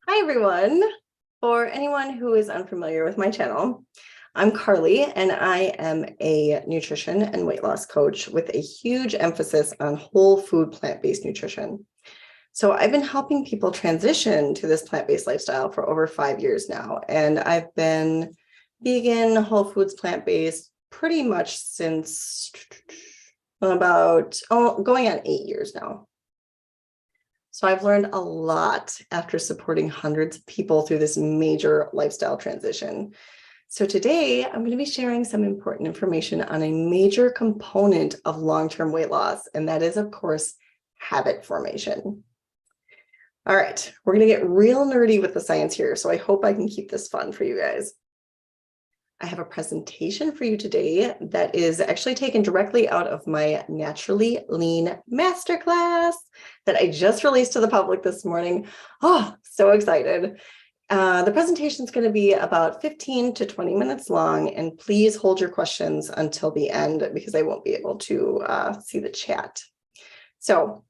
Hi, everyone. For anyone who is unfamiliar with my channel, I'm Karli, and I am a nutrition and weight loss coach with a huge emphasis on whole food, plant-based nutrition. So I've been helping people transition to this plant-based lifestyle for over 5 years now, and I've been vegan, whole foods, plant-based pretty much since about going on 8 years now. So I've learned a lot after supporting hundreds of people through this major lifestyle transition. So today I'm going to be sharing some important information on a major component of long-term weight loss, and that is, of course, habit formation. All right, we're going to get real nerdy with the science here, so I hope I can keep this fun for you guys. I have a presentation for you today that is actually taken directly out of my Naturally Lean Masterclass that I just released to the public this morning. Oh, so excited. The presentation is going to be about 15 to 20 minutes long, and please hold your questions until the end because I won't be able to see the chat. So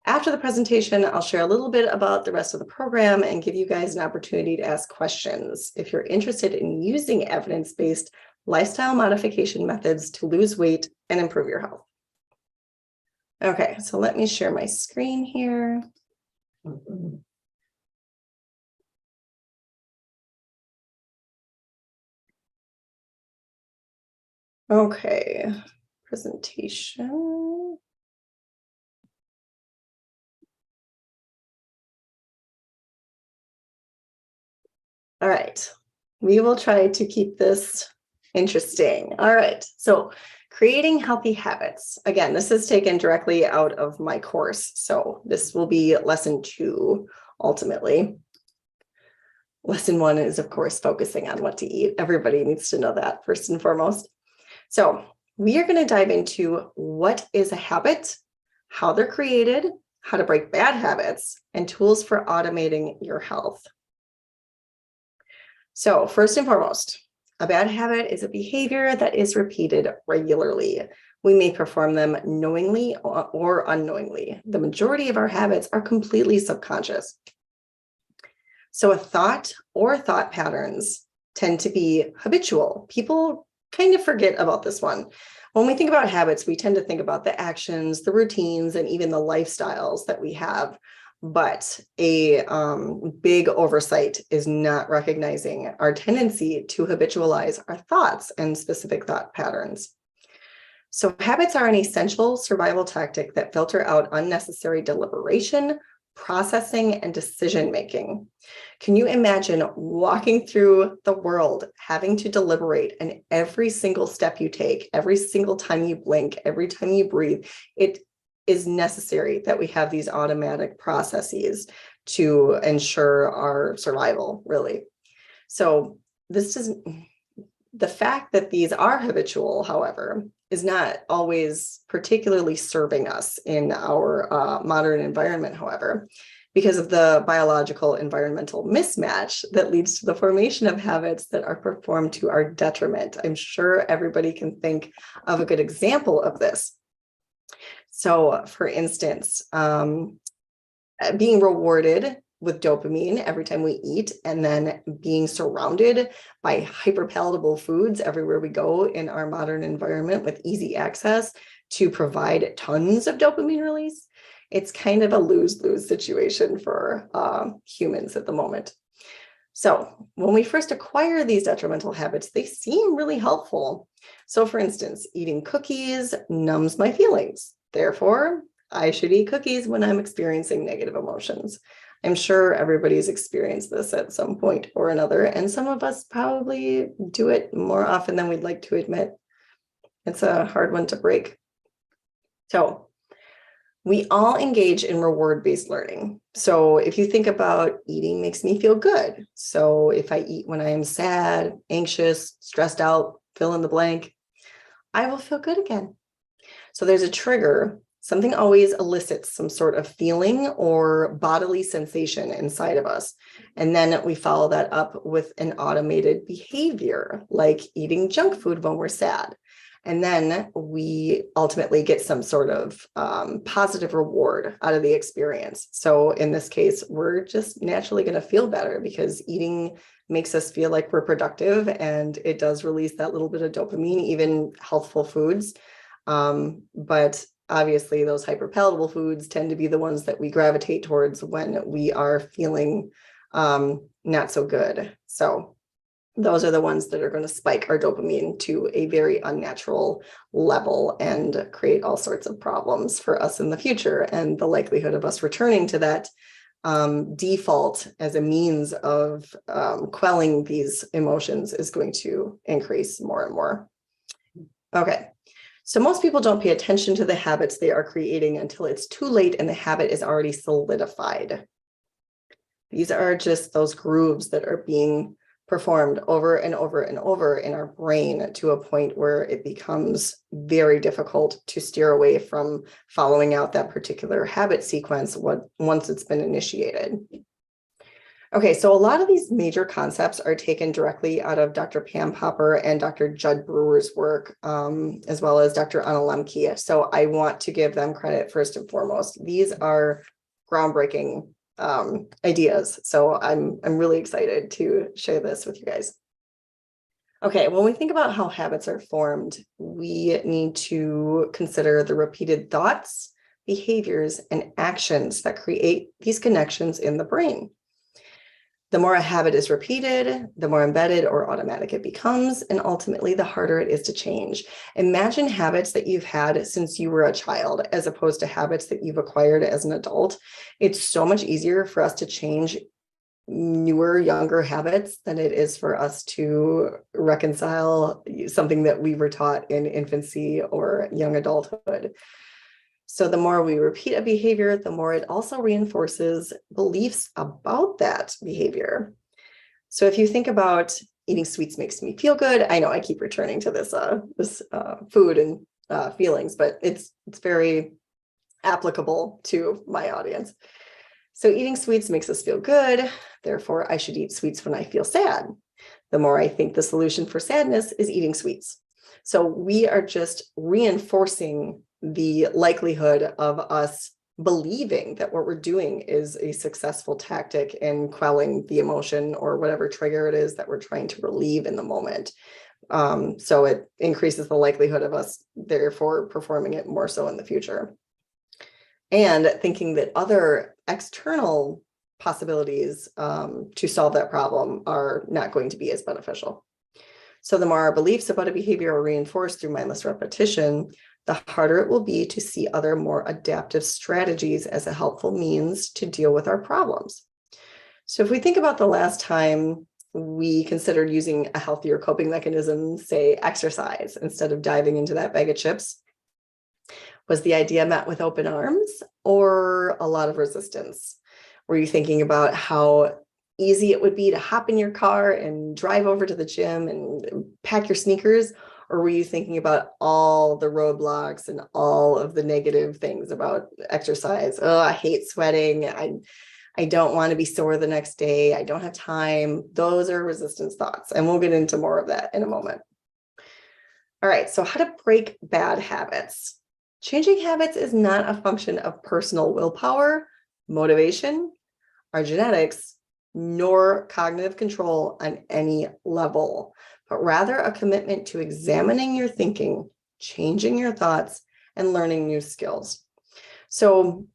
after the presentation, I'll share a little bit about the rest of the program and give you guys an opportunity to ask questions if you're interested in using evidence-based lifestyle modification methods to lose weight and improve your health. Okay, so let me share my screen here. Okay, presentation. All right, we will try to keep this interesting. All right, so creating healthy habits. Again, this is taken directly out of my course, so this will be lesson 2 ultimately. Lesson 1 is, of course, focusing on what to eat. Everybody needs to know that first and foremost. So we are going to dive into what is a habit, how they're created, how to break bad habits, and tools for automating your health. So first and foremost, a bad habit is a behavior that is repeated regularly. We may perform them knowingly or unknowingly. The majority of our habits are completely subconscious. So a thought or thought patterns tend to be habitual. People kind of forget about this one. When we think about habits, we tend to think about the actions, the routines, and even the lifestyles that we have. But a big oversight is not recognizing our tendency to habitualize our thoughts and specific thought patterns. So habits are an essential survival tactic that filter out unnecessary deliberation, processing, and decision-making. Can you imagine walking through the world, having to deliberate, and every single step you take, every single time you blink, every time you breathe, it is necessary that we have these automatic processes to ensure our survival, really. So this doesn't, the fact that these are habitual, however, is not always particularly serving us in our modern environment, however, because of the biological environmental mismatch that leads to the formation of habits that are performed to our detriment. I'm sure everybody can think of a good example of this. So for instance, being rewarded with dopamine every time we eat, and then being surrounded by hyperpalatable foods everywhere we go in our modern environment with easy access to provide tons of dopamine release. It's kind of a lose-lose situation for humans at the moment. So when we first acquire these detrimental habits, they seem really helpful. So for instance, eating cookies numbs my feelings. Therefore, I should eat cookies when I'm experiencing negative emotions. I'm sure everybody's experienced this at some point or another, and some of us probably do it more often than we'd like to admit. It's a hard one to break. So we all engage in reward-based learning. So if you think about eating makes me feel good. So if I eat when I am sad, anxious, stressed out, fill in the blank, I will feel good again. So there's a trigger. Something always elicits some sort of feeling or bodily sensation inside of us. And then we follow that up with an automated behavior, like eating junk food when we're sad. And then we ultimately get some sort of positive reward out of the experience. So in this case, we're just naturally going to feel better because eating makes us feel like we're productive, and it does release that little bit of dopamine, even healthful foods. But obviously those hyperpalatable foods tend to be the ones that we gravitate towards when we are feeling not so good. So those are the ones that are going to spike our dopamine to a very unnatural level and create all sorts of problems for us in the future. And the likelihood of us returning to that default as a means of quelling these emotions is going to increase more and more. Okay. So most people don't pay attention to the habits they are creating until it's too late and the habit is already solidified. These are just those grooves that are being performed over and over and over in our brain to a point where it becomes very difficult to steer away from following out that particular habit sequence once it's been initiated. Okay, so a lot of these major concepts are taken directly out of Dr. Pam Popper and Dr. Judd Brewer's work, as well as Dr. Anna Lembke. So I want to give them credit first and foremost. These are groundbreaking ideas. So I'm really excited to share this with you guys. Okay, when we think about how habits are formed, we need to consider the repeated thoughts, behaviors, and actions that create these connections in the brain. The more a habit is repeated, the more embedded or automatic it becomes, and ultimately the harder it is to change. Imagine habits that you've had since you were a child, as opposed to habits that you've acquired as an adult. It's so much easier for us to change newer, younger habits than it is for us to reconcile something that we were taught in infancy or young adulthood. So the more we repeat a behavior, the more it also reinforces beliefs about that behavior. So if you think about eating sweets makes me feel good, I know I keep returning to this food and feelings, but it's very applicable to my audience. So eating sweets makes us feel good. Therefore, I should eat sweets when I feel sad. The more I think the solution for sadness is eating sweets. So we are just reinforcing the likelihood of us believing that what we're doing is a successful tactic in quelling the emotion or whatever trigger it is that we're trying to relieve in the moment. So it increases the likelihood of us therefore performing it more so in the future. And thinking that other external possibilities to solve that problem are not going to be as beneficial. So the more our beliefs about a behavior are reinforced through mindless repetition, the harder it will be to see other more adaptive strategies as a helpful means to deal with our problems. So if we think about the last time we considered using a healthier coping mechanism, say exercise, instead of diving into that bag of chips, was the idea met with open arms or a lot of resistance? Were you thinking about how easy it would be to hop in your car and drive over to the gym and pack your sneakers? Or were you thinking about all the roadblocks and all of the negative things about exercise? Oh, I hate sweating. I don't want to be sore the next day. I don't have time. Those are resistance thoughts. And we'll get into more of that in a moment. All right, so how to break bad habits. Changing habits is not a function of personal willpower, motivation, our genetics, nor cognitive control on any level, but rather a commitment to examining your thinking, changing your thoughts, and learning new skills. So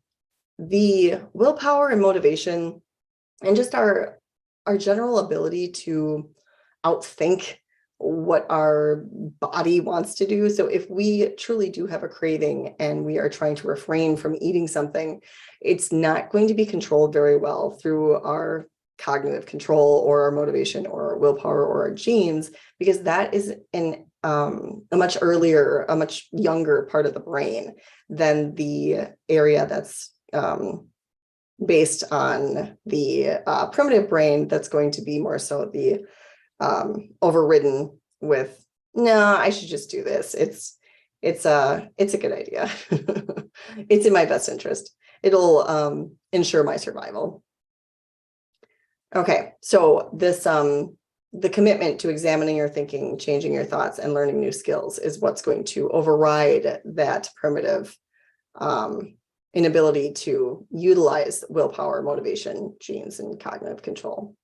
the willpower and motivation and just our general ability to outthink what our body wants to do. So if we truly do have a craving and we are trying to refrain from eating something, it's not going to be controlled very well through our cognitive control or our motivation or our willpower or our genes, because that is in a much earlier, a much younger part of the brain than the area that's based on the primitive brain that's going to be more so the overridden with, no, I should just do this. It's a good idea. It's in my best interest. It'll ensure my survival. Okay, so this the commitment to examining your thinking, changing your thoughts, and learning new skills is what's going to override that primitive inability to utilize willpower, motivation, genes, and cognitive control.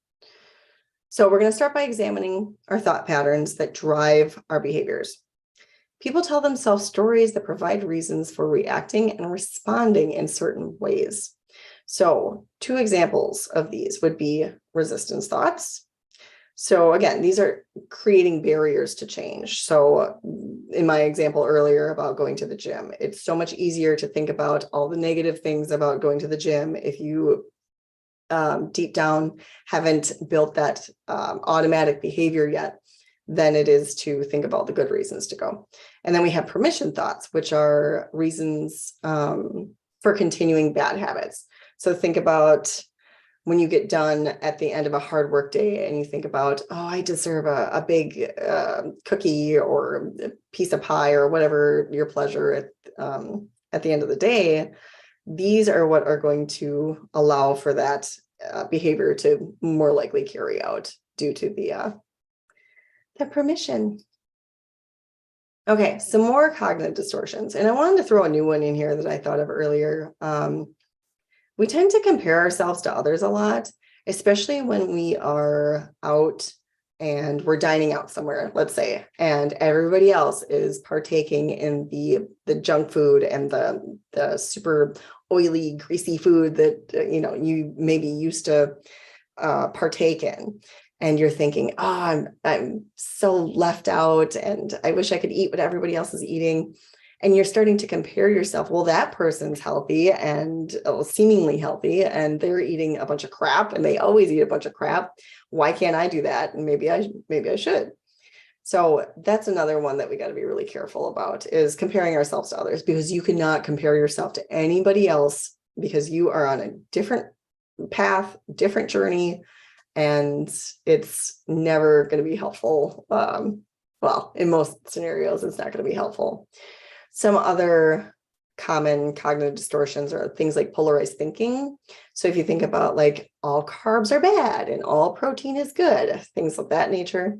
So we're going to start by examining our thought patterns that drive our behaviors. People tell themselves stories that provide reasons for reacting and responding in certain ways. So 2 examples of these would be resistance thoughts. So again, these are creating barriers to change. So in my example earlier about going to the gym, it's so much easier to think about all the negative things about going to the gym if you deep down haven't built that automatic behavior yet than it is to think about the good reasons to go. And then we have permission thoughts, which are reasons for continuing bad habits. So think about when you get done at the end of a hard work day and you think about, oh, I deserve a big cookie or a piece of pie or whatever your pleasure at the end of the day. These are what are going to allow for that behavior to more likely carry out due to the permission. Okay, some more cognitive distortions. And I wanted to throw a new one in here that I thought of earlier. We tend to compare ourselves to others a lot, especially when we are out and we're dining out somewhere, let's say, and everybody else is partaking in the junk food and the super oily, greasy food that you maybe used to partake in. And you're thinking, oh, I'm so left out and I wish I could eat what everybody else is eating. And you're starting to compare yourself. Well, that person's healthy and seemingly healthy, and they're eating a bunch of crap, and they always eat a bunch of crap. Why can't I do that? And maybe I should. So that's another one that we got to be really careful about, is comparing ourselves to others, because you cannot compare yourself to anybody else because you are on a different path, different journey, and it's never going to be helpful. Well, in most scenarios, it's not going to be helpful. Some other common cognitive distortions are things like polarized thinking. So if you think about like all carbs are bad and all protein is good, things of that nature.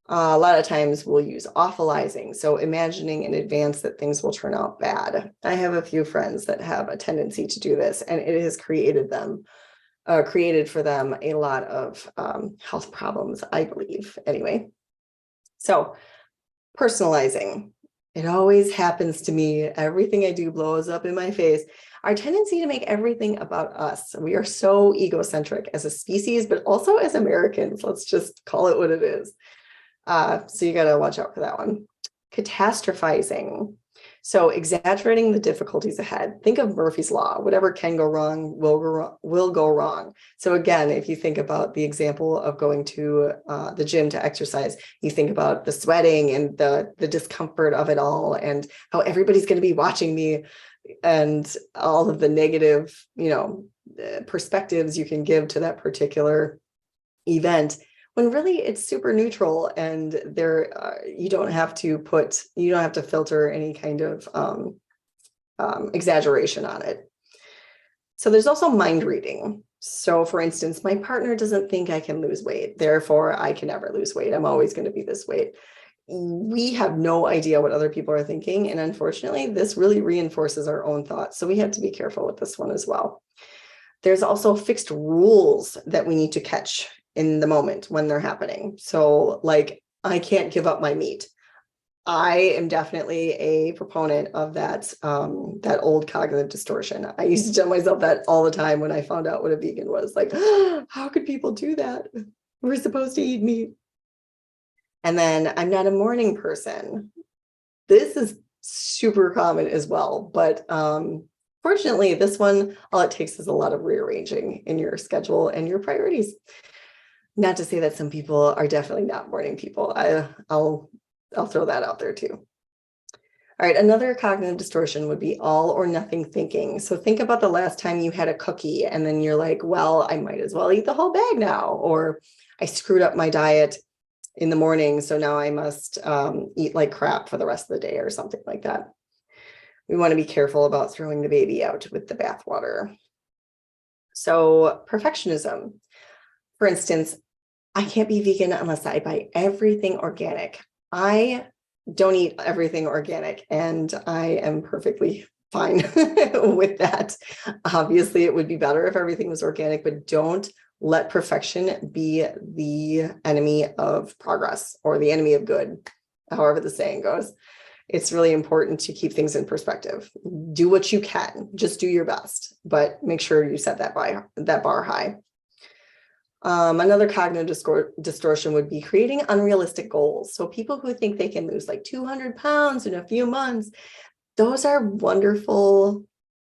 A lot of times we'll use awfulizing. So imagining in advance that things will turn out bad. I have a few friends that have a tendency to do this, and it has created for them a lot of health problems, I believe, anyway. So personalizing. It always happens to me. Everything I do blows up in my face. Our tendency to make everything about us. We are so egocentric as a species, but also as Americans. Let's just call it what it is. So you got to watch out for that one. Catastrophizing. So exaggerating the difficulties ahead. Think of Murphy's Law. Whatever can go wrong will go wrong. So again, if you think about the example of going to the gym to exercise, you think about the sweating and the discomfort of it all, and how everybody's going to be watching me, and all of the negative, perspectives you can give to that particular event, when really it's super neutral, and you don't have to filter any kind of exaggeration on it. So there's also mind reading. So for instance, my partner doesn't think I can lose weight, therefore I can never lose weight. I'm always going to be this weight. We have no idea what other people are thinking. And unfortunately, this really reinforces our own thoughts. So we have to be careful with this one as well. There's also fixed rules that we need to catch in the moment when they're happening. So like, I can't give up my meat. I am definitely a proponent of that old cognitive distortion. I used to tell myself that all the time when I found out what a vegan was. Like, how could people do that? We're supposed to eat meat. And then I'm not a morning person. This is super common as well. But fortunately, this one, all it takes is a lot of rearranging in your schedule and your priorities. Not to say that some people are definitely not morning people. I'll throw that out there too. All right, another cognitive distortion would be all or nothing thinking. So think about the last time you had a cookie and then you're like, well, I might as well eat the whole bag now. Or I screwed up my diet in the morning, so now I must eat like crap for the rest of the day or something like that. We want to be careful about throwing the baby out with the bathwater. So perfectionism. For instance, I can't be vegan unless I buy everything organic. I don't eat everything organic, and I am perfectly fine with that. Obviously, it would be better if everything was organic, but don't let perfection be the enemy of progress or the enemy of good, however the saying goes. It's really important to keep things in perspective. Do what you can, just do your best, but make sure you set that bar high. Another cognitive distortion would be creating unrealistic goals. So people who think they can lose like 200 pounds in a few months, those are wonderful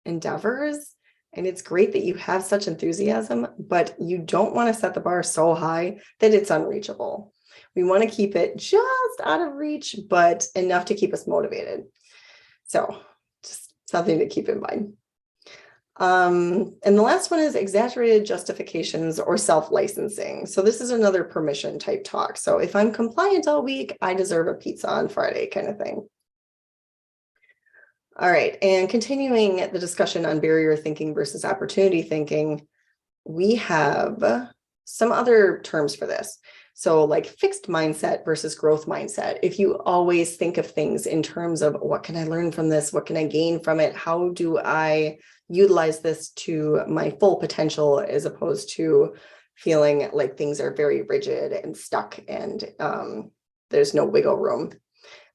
endeavors. And it's great that you have such enthusiasm, but you don't want to set the bar so high that it's unreachable. We want to keep it just out of reach, but enough to keep us motivated. So just something to keep in mind. And the last one is exaggerated justifications or self-licensing. So this is another permission type talk. So if I'm compliant all week, I deserve a pizza on Friday kind of thing. All right, and continuing the discussion on barrier thinking versus opportunity thinking, we have some other terms for this. So like fixed mindset versus growth mindset. If you always think of things in terms of what can I learn from this? What can I gain from it? How do I utilize this to my full potential, as opposed to feeling like things are very rigid and stuck and there's no wiggle room.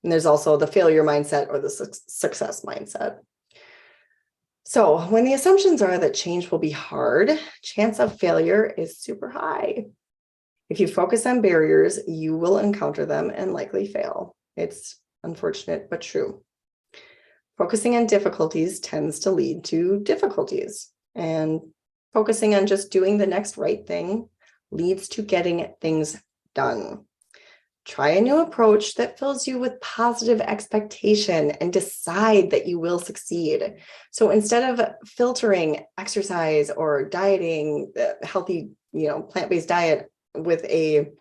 And there's also the failure mindset or the success mindset. So when the assumptions are that change will be hard, chance of failure is super high. If you focus on barriers, you will encounter them and likely fail. It's unfortunate, but true. Focusing on difficulties tends to lead to difficulties, and focusing on just doing the next right thing leads to getting things done. Try a new approach that fills you with positive expectation and decide that you will succeed. So instead of filtering exercise or dieting, healthy, plant-based diet with it's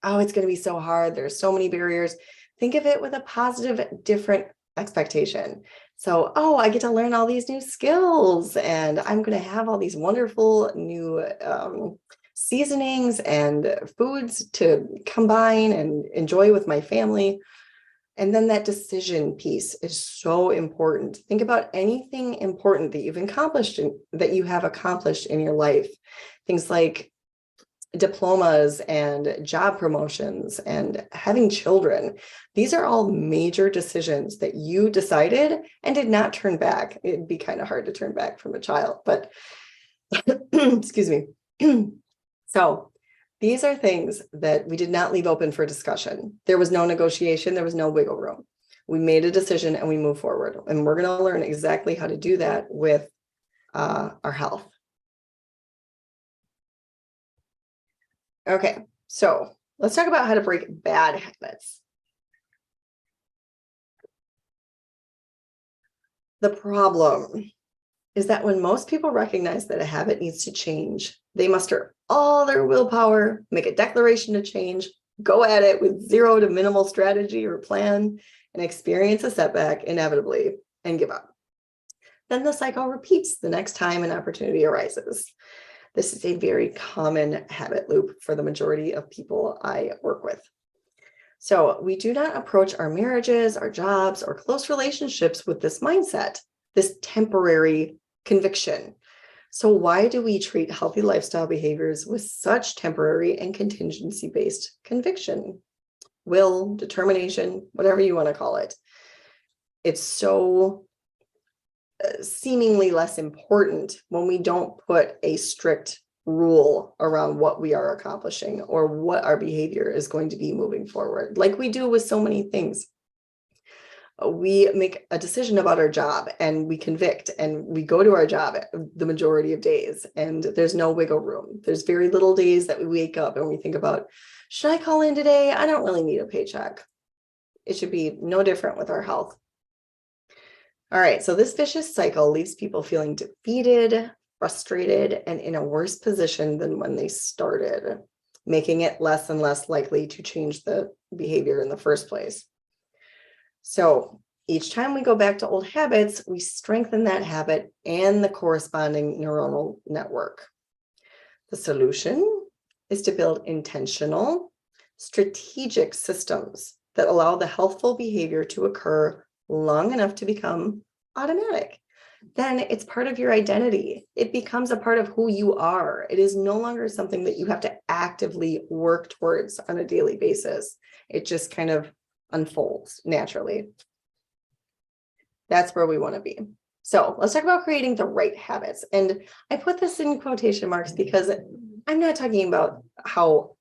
going to be so hard, there's so many barriers, think of it with a positive, different expectation. So, I get to learn all these new skills, and I'm going to have all these wonderful new seasonings and foods to combine and enjoy with my family. And then that decision piece is so important. Think about anything important that you've accomplished that you have accomplished in your life. Things like diplomas and job promotions and having children. These are all major decisions that you decided and did not turn back. It'd be kind of hard to turn back from a child, but excuse me. So these are things that we did not leave open for discussion. There was no negotiation. There was no wiggle room. We made a decision and we move forward. And we're going to learn exactly how to do that with our health. Okay, so let's talk about how to break bad habits. The problem is that when most people recognize that a habit needs to change, they muster all their willpower, make a declaration to change, go at it with zero to minimal strategy or plan, and experience a setback inevitably and give up. Then the cycle repeats the next time an opportunity arises. This is a very common habit loop for the majority of people I work with. So we do not approach our marriages, our jobs, or close relationships with this mindset, this temporary conviction. So why do we treat healthy lifestyle behaviors with such temporary and contingency-based conviction? Will, determination, whatever you want to call it. It's so seemingly less important when we don't put a strict rule around what we are accomplishing or what our behavior is going to be moving forward, like we do with so many things. We make a decision about our job and we convict and we go to our job the majority of days, and there's no wiggle room. There's very little days that we wake up and we think about, should I call in today? I don't really need a paycheck. It should be no different with our health. All right, so this vicious cycle leaves people feeling defeated, frustrated, and in a worse position than when they started, making it less and less likely to change the behavior in the first place. So each time we go back to old habits, we strengthen that habit and the corresponding neuronal network. The solution is to build intentional, strategic systems that allow the healthful behavior to occur long enough to become automatic. Then it's part of your identity. It becomes a part of who you are. It is no longer something that you have to actively work towards on a daily basis. It just kind of unfolds naturally. That's where we want to be. So let's talk about creating the right habits. And I put this in quotation marks because I'm not talking about how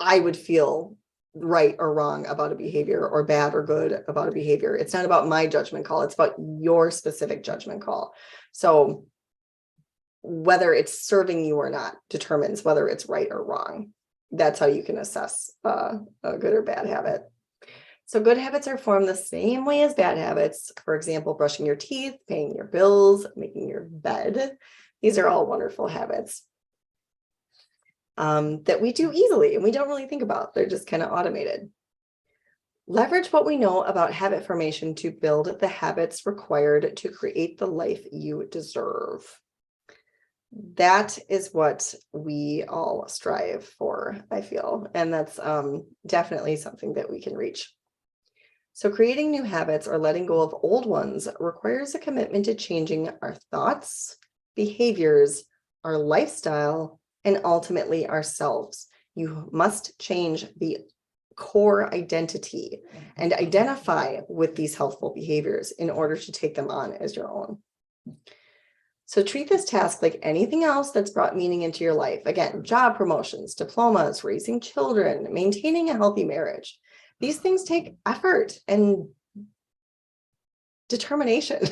I would feel right or wrong about a behavior or bad or good about a behavior. It's not about my judgment call. It's about your specific judgment call. So whether it's serving you or not determines whether it's right or wrong. That's how you can assess a good or bad habit. So good habits are formed the same way as bad habits. For example, brushing your teeth, paying your bills, making your bed. These are all wonderful habits that we do easily and we don't really think about. They're just kind of automated. Leverage what we know about habit formation to build the habits required to create the life you deserve. That is what we all strive for, I feel. And that's definitely something that we can reach. So creating new habits or letting go of old ones requires a commitment to changing our thoughts, behaviors, our lifestyle, and ultimately ourselves. You must change the core identity and identify with these healthful behaviors in order to take them on as your own. So treat this task like anything else that's brought meaning into your life. Again, job promotions, diplomas, raising children, maintaining a healthy marriage. These things take effort and determination.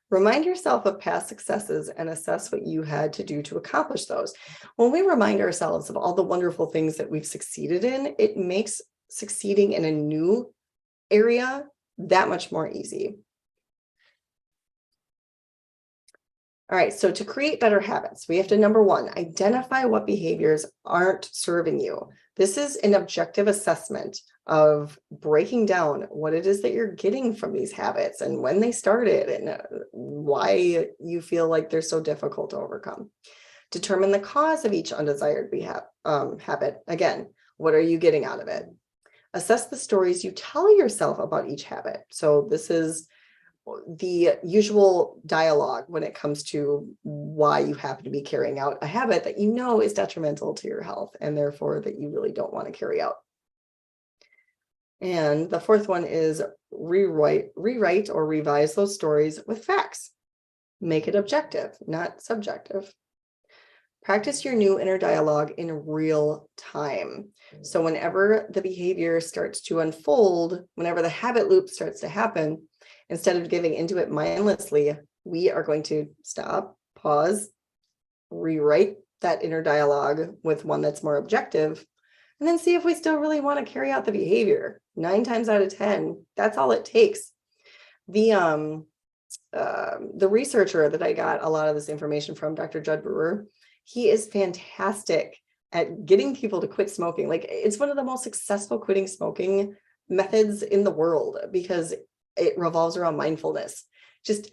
Remind yourself of past successes and assess what you had to do to accomplish those. When we remind ourselves of all the wonderful things that we've succeeded in, it makes succeeding in a new area that much more easy. All right, so to create better habits, we have to, number one, identify what behaviors aren't serving you. This is an objective assessment of breaking down what it is that you're getting from these habits and when they started and why you feel like they're so difficult to overcome. Determine the cause of each undesired habit. Again, what are you getting out of it? Assess the stories you tell yourself about each habit. So this is the usual dialogue when it comes to why you happen to be carrying out a habit that you know is detrimental to your health and therefore that you really don't want to carry out. And the fourth one is rewrite or revise those stories with facts. Make it objective, not subjective. Practice your new inner dialogue in real time. So whenever the behavior starts to unfold, whenever the habit loop starts to happen, instead of giving into it mindlessly, we are going to stop, pause, rewrite that inner dialogue with one that's more objective, and then see if we still really want to carry out the behavior. 9 times out of 10, that's all it takes. The researcher that I got a lot of this information from, Dr. Judd Brewer, he is fantastic at getting people to quit smoking. Like, it's one of the most successful quitting smoking methods in the world because it revolves around mindfulness, just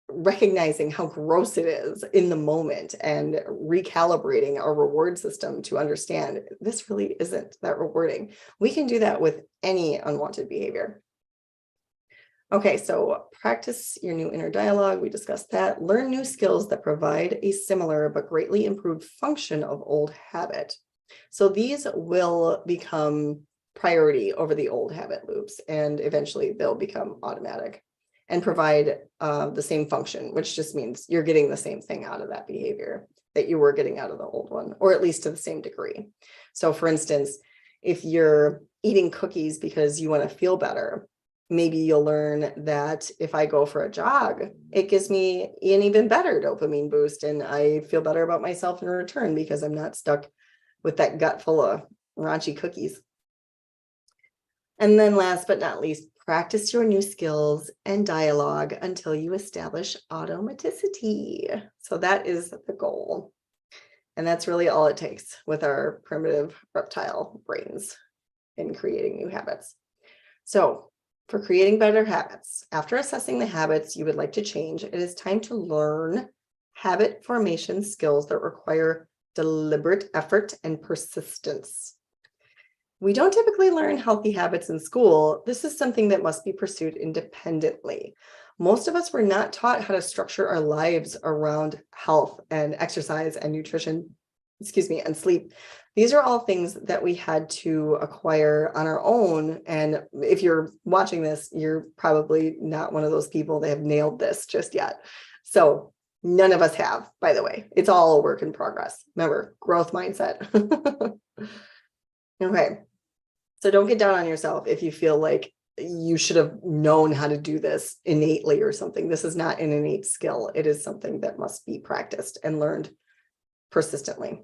recognizing how gross it is in the moment and recalibrating our reward system to understand this really isn't that rewarding. We can do that with any unwanted behavior. Okay, so practice your new inner dialogue. We discussed that. Learn new skills that provide a similar but greatly improved function of old habit. So these will become priority over the old habit loops, and eventually they'll become automatic and provide the same function, which just means you're getting the same thing out of that behavior that you were getting out of the old one, or at least to the same degree. So for instance, if you're eating cookies because you want to feel better, maybe you'll learn that if I go for a jog, it gives me an even better dopamine boost and I feel better about myself in return because I'm not stuck with that gut full of raunchy cookies. And then last but not least, practice your new skills and dialogue until you establish automaticity. So that is the goal. And that's really all it takes with our primitive reptile brains in creating new habits. So for creating better habits, after assessing the habits you would like to change, it is time to learn habit formation skills that require deliberate effort, and persistence. We don't typically learn healthy habits in school. This is something that must be pursued independently. Most of us were not taught how to structure our lives around health and exercise and nutrition, and sleep. These are all things that we had to acquire on our own. And if you're watching this, you're probably not one of those people that have nailed this just yet. So none of us have, by the way. It's all a work in progress. Remember, growth mindset. Okay. So don't get down on yourself if you feel like you should have known how to do this innately or something. This is not an innate skill. It is something that must be practiced and learned persistently.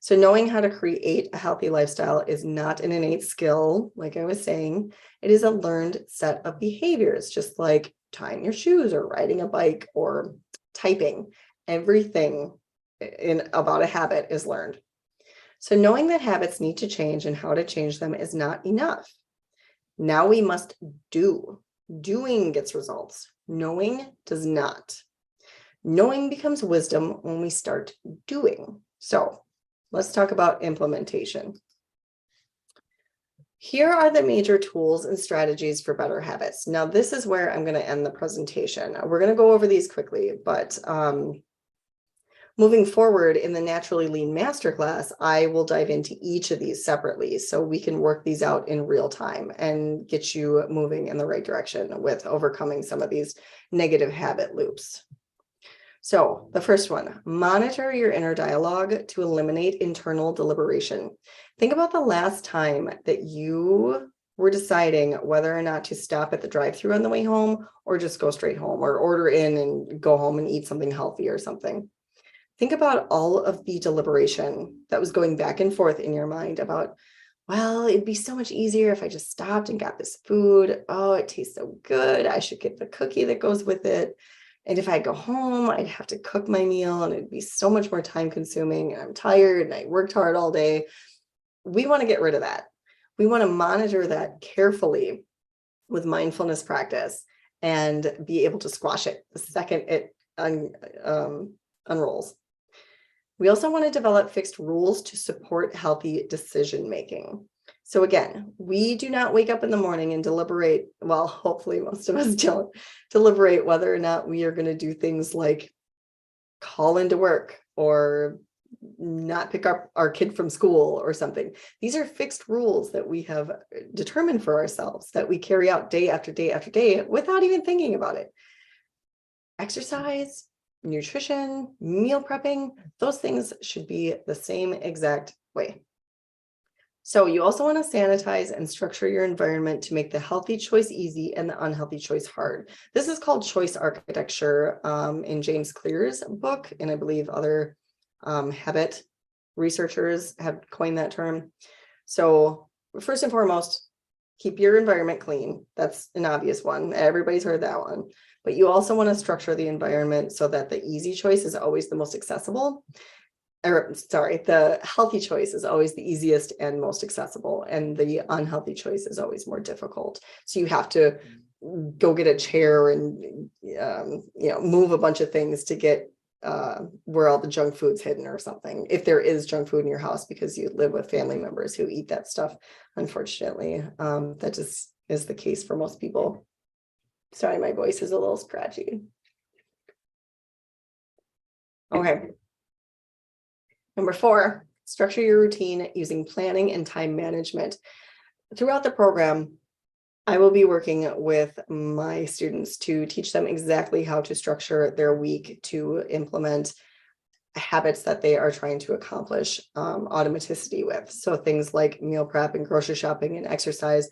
So knowing how to create a healthy lifestyle is not an innate skill, like I was saying. It is a learned set of behaviors, just like tying your shoes or riding a bike or typing. Everything about a habit is learned. So knowing that habits need to change and how to change them is not enough. Now we must do. Doing gets results. Knowing does not. Knowing becomes wisdom when we start doing. So let's talk about implementation. Here are the major tools and strategies for better habits. Now, this is where I'm going to end the presentation. We're going to go over these quickly, but moving forward in the Naturally Lean Masterclass, I will dive into each of these separately so we can work these out in real time and get you moving in the right direction with overcoming some of these negative habit loops. So the first one, monitor your inner dialogue to eliminate internal deliberation. Think about the last time that you were deciding whether or not to stop at the drive-thru on the way home or just go straight home or order in and go home and eat something healthy or something. Think about all of the deliberation that was going back and forth in your mind about, well, it'd be so much easier if I just stopped and got this food. Oh, it tastes so good. I should get the cookie that goes with it. And if I go home, I'd have to cook my meal and it'd be so much more time consuming. And I'm tired and I worked hard all day. We want to get rid of that. We want to monitor that carefully with mindfulness practice and be able to squash it the second it unrolls. We also want to develop fixed rules to support healthy decision making. So again, we do not wake up in the morning and deliberate, well, hopefully most of us don't, deliberate whether or not we are going to do things like call into work or not pick up our kid from school or something. These are fixed rules that we have determined for ourselves that we carry out day after day after day without even thinking about it. Exercise, nutrition, meal prepping, those things should be the same exact way. So you also want to sanitize and structure your environment to make the healthy choice easy and the unhealthy choice hard. This is called choice architecture in James Clear's book, and I believe other habit researchers have coined that term. So first and foremost, keep your environment clean. That's an obvious one. Everybody's heard that one. But you also want to structure the environment so that the easy choice is always the most accessible. The healthy choice is always the easiest and most accessible, and the unhealthy choice is always more difficult. So you have to go get a chair and move a bunch of things to get where all the junk food's hidden or something. If there is junk food in your house because you live with family members who eat that stuff, unfortunately, that just is the case for most people. Sorry, my voice is a little scratchy. Okay. Number 4, structure your routine using planning and time management. Throughout the program, I will be working with my students to teach them exactly how to structure their week to implement habits that they are trying to accomplish automaticity with. So things like meal prep and grocery shopping and exercise,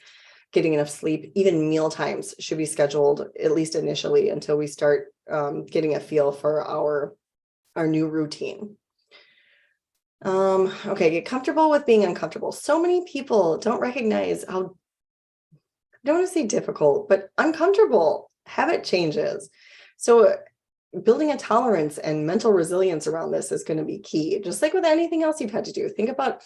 getting enough sleep, even meal times should be scheduled, at least initially, until we start getting a feel for our new routine. Okay, get comfortable with being uncomfortable. So many people don't recognize how, I don't want to say difficult, but uncomfortable habit changes. So building a tolerance and mental resilience around this is going to be key. Just like with anything else you've had to do. Think about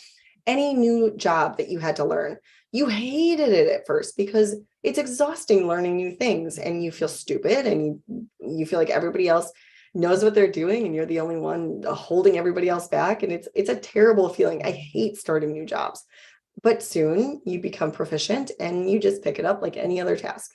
any new job that you had to learn. You hated it at first because it's exhausting learning new things and you feel stupid and you feel like everybody else knows what they're doing and you're the only one holding everybody else back. And it's a terrible feeling. I hate starting new jobs, but soon you become proficient and you just pick it up like any other task.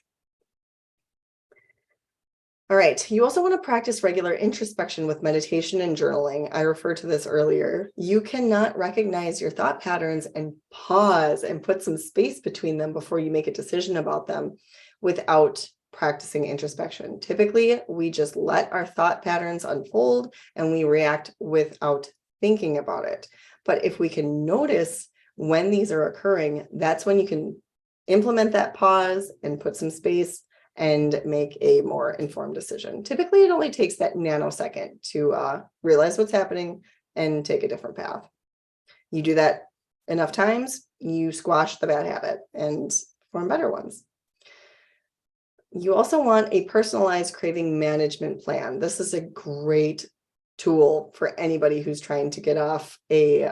All right. You also want to practice regular introspection with meditation and journaling. I referred to this earlier. You cannot recognize your thought patterns and pause and put some space between them before you make a decision about them without practicing introspection. Typically, we just let our thought patterns unfold and we react without thinking about it. But if we can notice when these are occurring, that's when you can implement that pause and put some space and make a more informed decision. Typically, it only takes that nanosecond to realize what's happening and take a different path. You do that enough times, you squash the bad habit and form better ones. You also want a personalized craving management plan. This is a great tool for anybody who's trying to get off a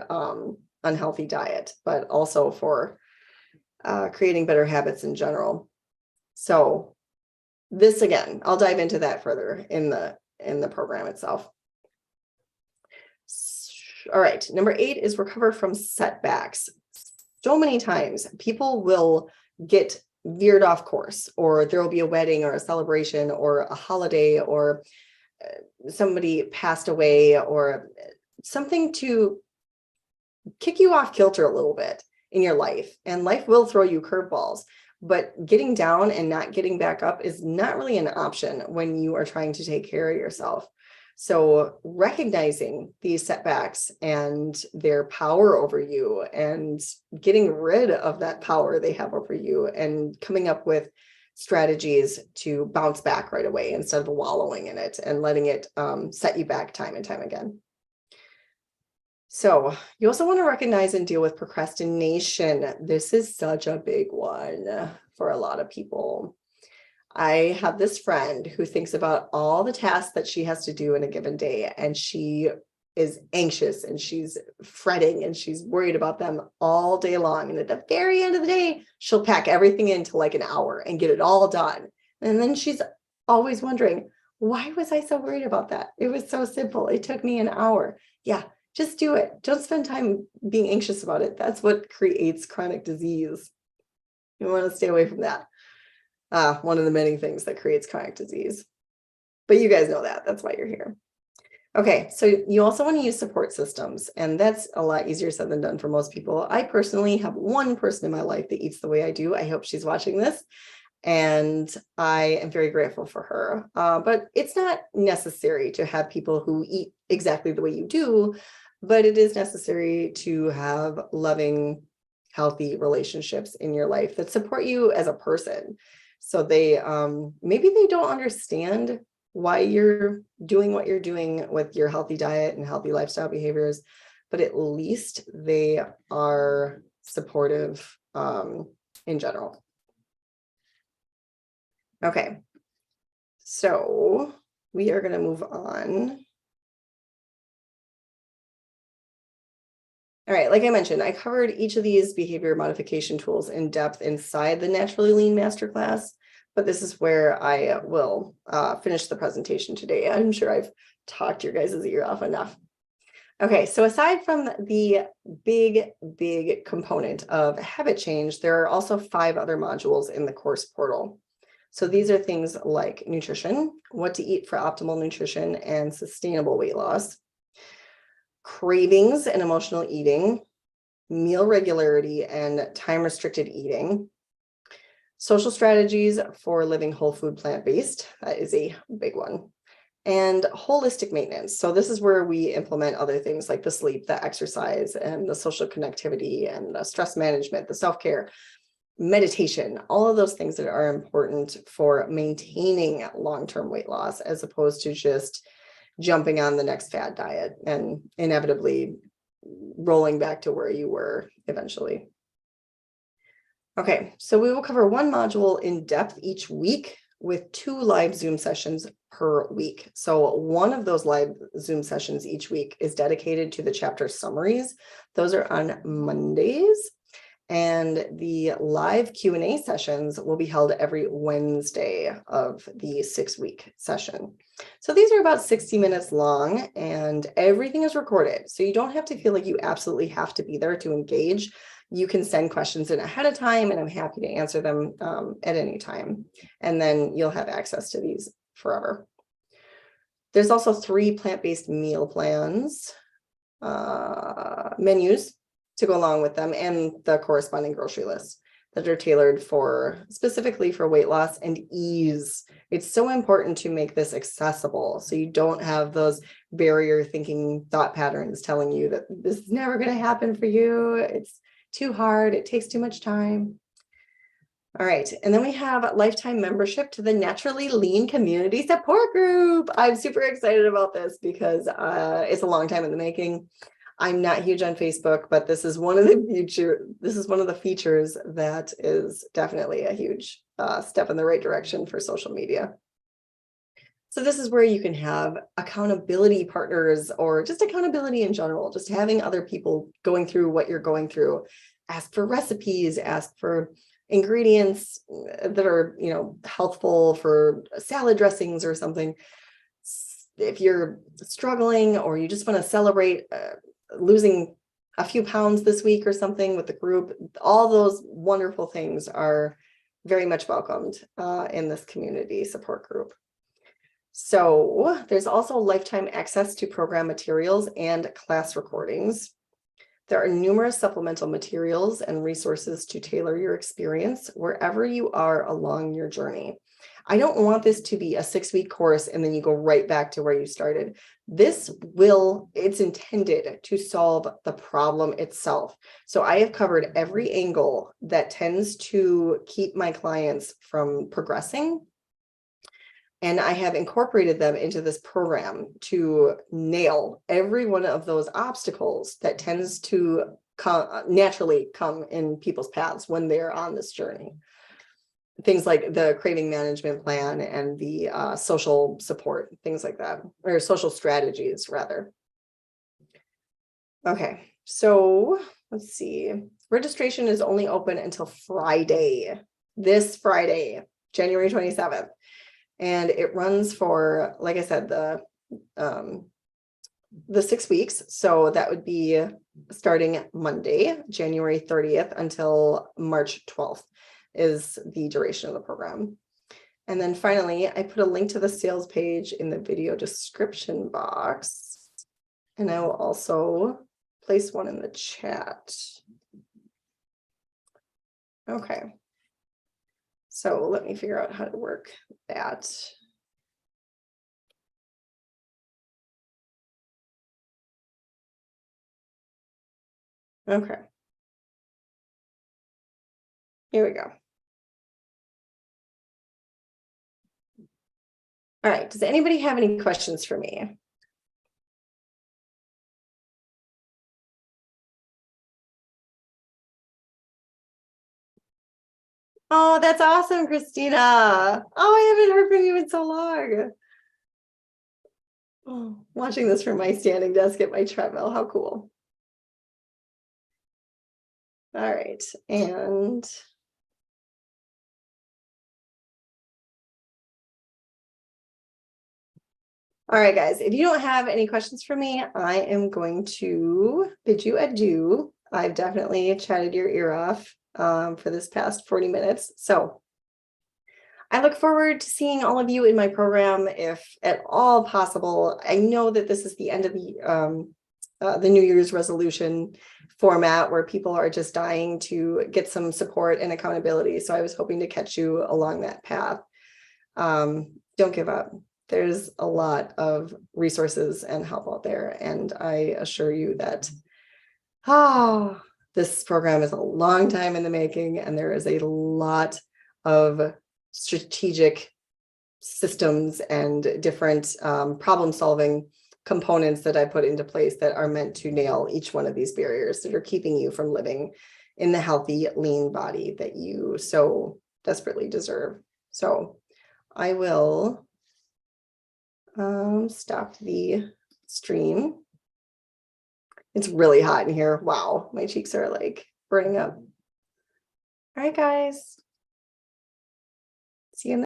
unhealthy diet, but also for creating better habits in general. So this, again, I'll dive into that further in the program itself. All right, number 8 is recover from setbacks. So many times people will get veered off course, or there will be a wedding or a celebration or a holiday, or somebody passed away, or something to kick you off kilter a little bit in your life. And life will throw you curveballs. But getting down and not getting back up is not really an option when you are trying to take care of yourself. So recognizing these setbacks and their power over you and getting rid of that power they have over you and coming up with strategies to bounce back right away instead of wallowing in it and letting it set you back time and time again. So you also want to recognize and deal with procrastination. This is such a big one for a lot of people. I have this friend who thinks about all the tasks that she has to do in a given day, and she is anxious and she's fretting and she's worried about them all day long. And at the very end of the day, she'll pack everything into like an hour and get it all done. And then she's always wondering, why was I so worried about that? It was so simple. It took me an hour. Yeah. Just do it. Don't spend time being anxious about it. That's what creates chronic disease. You want to stay away from that. One of the many things that creates chronic disease. But you guys know that. That's why you're here. Okay, so you also want to use support systems, and that's a lot easier said than done for most people. I personally have one person in my life that eats the way I do. I hope she's watching this, and I am very grateful for her. But it's not necessary to have people who eat exactly the way you do, but it is necessary to have loving, healthy relationships in your life that support you as a person. So they maybe they don't understand why you're doing what you're doing with your healthy diet and healthy lifestyle behaviors, but at least they are supportive in general. Okay, so we are going to move on. All right, like I mentioned, I covered each of these behavior modification tools in depth inside the Naturally Lean Masterclass, but this is where I will finish the presentation today. I'm sure I've talked your guys' ear off enough. Okay, so aside from the big component of habit change, there are also 5 other modules in the course portal. So these are things like nutrition, what to eat for optimal nutrition and sustainable weight loss, cravings and emotional eating, meal regularity and time-restricted eating, social strategies for living whole food plant-based, that is a big one, and holistic maintenance. So this is where we implement other things like the sleep, the exercise, and the social connectivity, and the stress management, the self-care, meditation, all of those things that are important for maintaining long-term weight loss, as opposed to just jumping on the next fad diet and inevitably rolling back to where you were eventually. Okay, so we will cover one module in depth each week with 2 live Zoom sessions per week. So one of those live Zoom sessions each week is dedicated to the chapter summaries. Those are on Mondays. And the live Q&A sessions will be held every Wednesday of the 6-week session. So these are about 60 minutes long, and everything is recorded. So you don't have to feel like you absolutely have to be there to engage. You can send questions in ahead of time, and I'm happy to answer them at any time. And then you'll have access to these forever. There's also 3 plant-based meal plans, menus to go along with them, and the corresponding grocery lists that are tailored specifically for weight loss and ease. It's so important to make this accessible so you don't have those barrier thinking thought patterns telling you that this is never going to happen for you. It's too hard. It takes too much time. All right. And then we have lifetime membership to the Naturally Lean Community Support Group. I'm super excited about this because it's a long time in the making. I'm not huge on Facebook, but this is one of the features that is definitely a huge step in the right direction for social media. So this is where you can have accountability partners, or just accountability in general, just having other people going through what you're going through. Ask for recipes, ask for ingredients that are, healthful for salad dressings or something. If you're struggling or you just want to celebrate losing a few pounds this week or something with the group, all those wonderful things are very much welcomed in this community support group. So there's also lifetime access to program materials and class recordings. There are numerous supplemental materials and resources to tailor your experience wherever you are along your journey. I don't want this to be a 6-week course and then you go right back to where you started. It's intended to solve the problem itself. So I have covered every angle that tends to keep my clients from progressing. And I have incorporated them into this program to nail every one of those obstacles that tends to naturally come in people's paths when they're on this journey. Things like the craving management plan and the social support, things like that, or social strategies rather. Okay, so let's see. Registration is only open until this Friday, January 27th. And it runs for, like I said, the 6 weeks. So that would be starting Monday, January 30th until March 12th is the duration of the program. And then finally, I put a link to the sales page in the video description box. And I will also place one in the chat. Okay. So let me figure out how to work that. Okay. Here we go. All right. Does anybody have any questions for me? Oh, that's awesome, Christina. Oh, I haven't heard from you in so long. Oh, watching this from my standing desk at my treadmill. How cool. All right. And all right, guys, if you don't have any questions for me, I am going to bid you adieu. I've definitely chatted your ear off for this past 40 minutes. So I look forward to seeing all of you in my program if at all possible. I know that this is the end of the New Year's resolution format where people are just dying to get some support and accountability. So I was hoping to catch you along that path. Don't give up. There's a lot of resources and help out there. And I assure you that this program is a long time in the making, and there is a lot of strategic systems and different problem-solving components that I put into place that are meant to nail each one of these barriers that are keeping you from living in the healthy, lean body that you so desperately deserve. So I will stop the stream. It's really hot in here. Wow, my cheeks are like burning up. All right, guys.